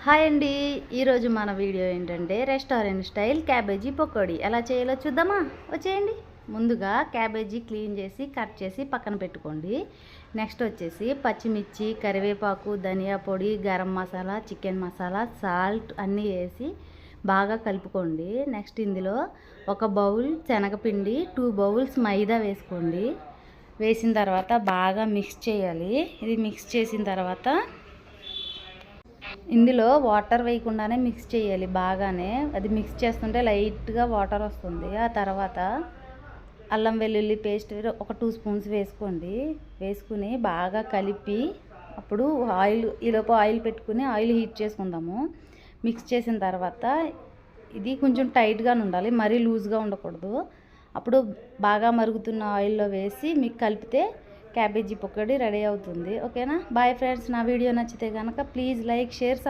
Hi అండి. ఈరోజు మన వీడియో ఏంటంటే రెస్టారెంట్ స్టైల్ క్యాబేజీ పకోడీ ఎలా చేయాలో చూద్దామా? వచ్చేయండి. ముందుగా క్యాబేజీ క్లీన్ చేసి కట్ చేసి పక్కన పెట్టుకోండి. నెక్స్ట్ వచ్చేసి పచ్చిమిర్చి, కరివేపాకు, ధనియా పొడి, గరం మసాలా, చికెన్ మసాలా, సాల్ట్ అన్నీ వేసి బాగా కలుపుకోండి. నెక్స్ట్ ఇందులో ఒక బౌల్ శనగపిండి, 2 బౌల్స్ మైదా వేసుకోండి. వేసిన తర్వాత బాగా మిక్స్ చేయాలి. ఇది మిక్స్ చేసిన తర్వాత ఇందులో వాటర్ వేయకుండానే మిక్స్ చేయాలి బాగానే. అది మిక్స్ చేస్తుంటే లైట్గా వాటర్ వస్తుంది. ఆ తర్వాత అల్లం వెల్లుల్లి పేస్ట్ ఒక 2 స్పూన్స్ వేసుకోండి. వేసుకుని బాగా కలిపి అప్పుడు ఈలోపు ఆయిల్ పెట్టుకుని ఆయిల్ హీట్ చేసుకుందాము. మిక్స్ చేసిన తర్వాత ఇది కొంచెం టైట్గానే ఉండాలి, మరీ లూజ్గా ఉండకూడదు. అప్పుడు బాగా మరుగుతున్న ఆయిల్లో వేసి మీకు కలిపితే క్యాబేజీ పకోడీ రెడీ అవుతుంది. ఓకేనా? Bye friends. నా వీడియో నచ్చితే కనుక ప్లీజ్ లైక్, షేర్,